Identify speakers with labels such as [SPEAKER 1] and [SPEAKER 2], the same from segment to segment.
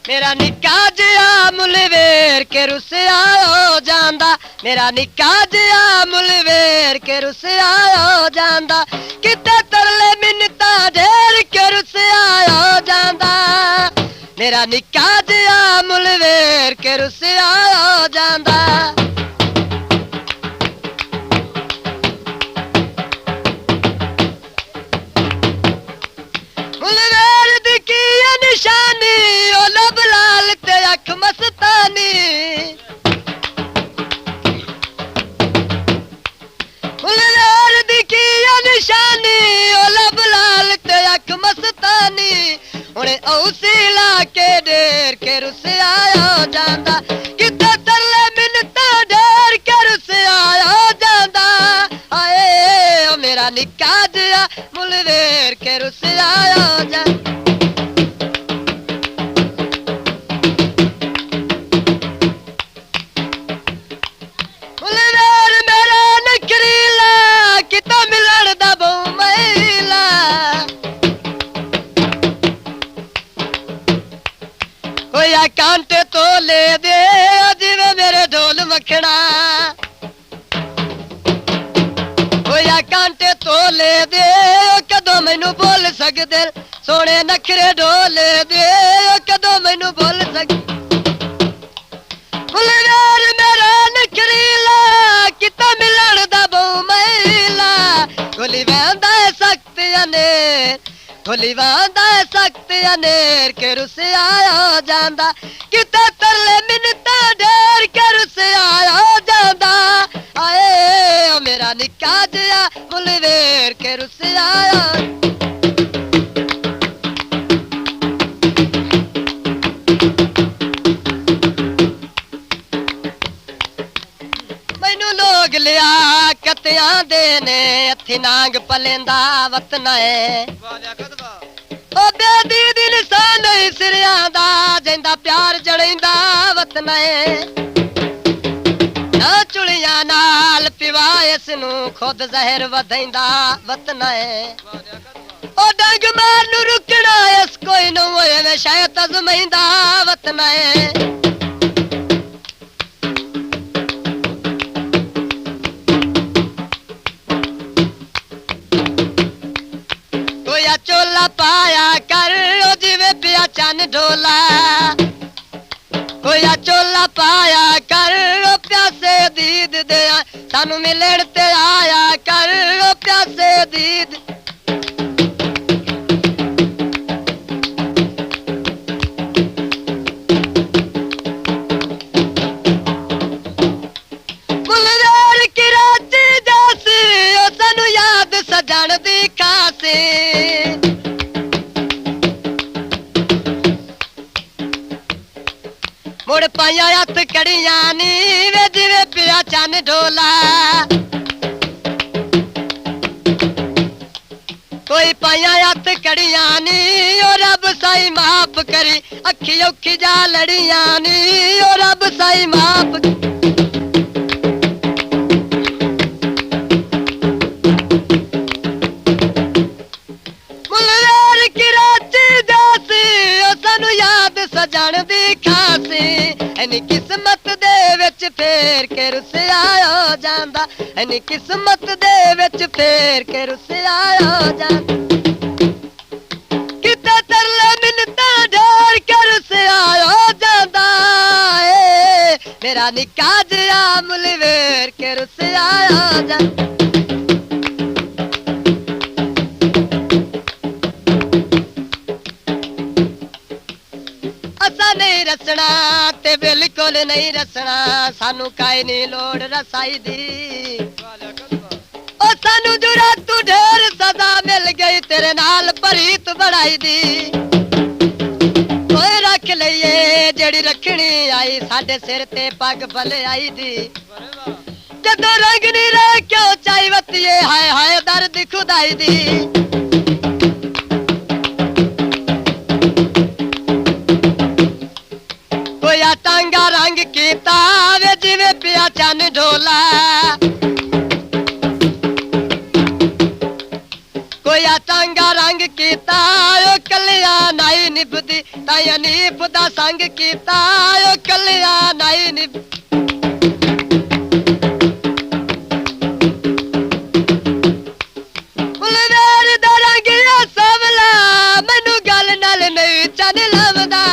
[SPEAKER 1] मेरा निक्का जिहा मुल वेर के रुसिया हो जांदा मेरा निक्का जिहा मुल वेर के रुसिया हो जांदा किते तरले मिन्नतां ढेर के रुसिया हो जांदा मेरा निक्का जिहा मुल वेर के रुसिया हो जांदा मुल वेर दी की निशानी ओ लब लाल ते अख मस्तानी मुल वेर दी की निशानी ओ लब लाल ते अख मस्तानी हुणे औसीला के ढेर के रुसिया हो जांदा किते तरले मिन्नतां ढेर के रुसिया हो जांदा आए ओ मेरा निक्का जिहा मुल वेर के रुसिया हो जांदा कांटे तो ले दे जिवे मेरे ढोल मखना होया कांटे तो ले दे कदों मैनू बोल सकदे सोने नखरे ढोल दे कदों मैनू बोल सकदे फुलवेर मेरा नखरीला किता मिलन दा बहु महिला गोली वंदा सख्त अनेर गोली वंदा सख्त अनेर के रुसिया हो जांदा किते तरले मिन्नतां ढेर के रुसिया हो जांदा आए ओ मेरा निक्का जिहा मुल वेर के रुसिया मैनू लोग लिया कतियां दे ने हथी नांग पलेंदा वतन है ओ बेदी दी निशान नहीं सिरिया दा जिंदा प्यार जड़ेंदा वतन है ना चुड़ियां नाल पिवा इसनू खुद जहर वधेंदा वतन है ओ डंग मार नू रुकना इस कोई नू होए वे शायद अजमैंदा वतन है चोला पाया कर जिवे पिया चन ढोला होया चोला पाया कर प्यासे दीद दे सानू मिलण ते आया कर प्यासे दीद मुलवेर की राती जासी ओ सानू याद सजण दी खासी मुड़ पाया हथ कड़ियां नी वे जिवे पिया चन ढोला कोई पाया हथ कड़ियां नी ओ रब साई माफ करी अखी औखी जा लड़ियां नी ओ रब साई माफ मुलवेर की राती जासी ओ सानू याद सजण दी खासी एनी किस्मत दे विच फेर के रुसिया हो जांदा एनी किस्मत दे विच फेर के रुसिया हो जांदा किते तरले मिन्नतां ढेर के रुसिया हो जांदा ए मेरा निक्का जिहा मुल वेर के रुसिया हो जांदा नहीं रसना ते बिल्कुल नहीं रसना सानू काई नहीं लोड़ रसाई दी ओ सानू जुरा तू ढेर सजा मिल गई तेरे नाल प्रीत बढ़ाई दी ओए रख लईए जेड़ी रखनी आई साडे सिर ते पग भले आई दी जदों रंग नहीं रह क्यों चाई वतिए हाय हाय दर्द खुदाई दी टांगा रंग कीता वे जिवे पिया चन ढोला कोई टांगा रंग कीता कलिया नाई निभदी ਤਾਇਆ ਨੀਫ ਦਾ ਸੰਗ ਕੀਤਾ ਓ ਕੱਲਿਆ ਨਹੀਂ ਨੀ ਮੁਲਵੇਰ ਦਾ ਰੰਗ ਸਵਲਾ ਮੈਨੂੰ ਗੱਲ ਨਾਲ ਨਹੀਂ ਚੰਨ ਲਵਦਾ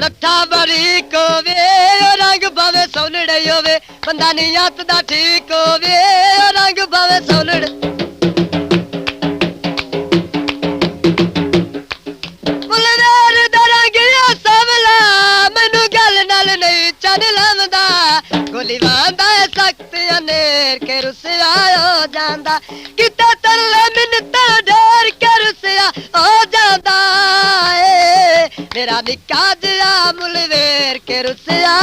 [SPEAKER 1] ਲੱਠਾ ਬਰੀਕ ਹੋਵੇ ਓ ਰੰਗ ਭਾਵੇਂ ਸੋਨੜੇ ਹੋਵੇ ਬੰਦਾ ਨੀਅਤ ਦਾ ਠੀਕ ਹੋਵੇ ਓ ਰੰਗ ਭਾਵੇਂ ਸੋਨੜ ਮੁਲਵੇਰ ਦਾ ਰੰਗ ਸਵਲਾ ਮੈਨੂੰ ਗੱਲ ਨਾਲ ਨਹੀਂ ਚੰਨ ਲਵਦਾ ਗੋਲੀ ਵਾਂਦਾ ਸਖਤ ਅਨੇਰ ਕੇ ਰੁਸਿਆ ਹੋ ਜਾਂਦਾ ਕਿਤੇ ਤਰਲੇ ਮਿੰਨਤਾਂ ਢੇਰ ਕੇ ਰੁਸਿਆ ਹੋ ਜਾਂਦਾ ਏ ਮੇਰਾ ਨਿੱਕਾ ਜਿਹਾ ਮੁਲਵੇਰ ਕੇ ਰੁਸਿਆ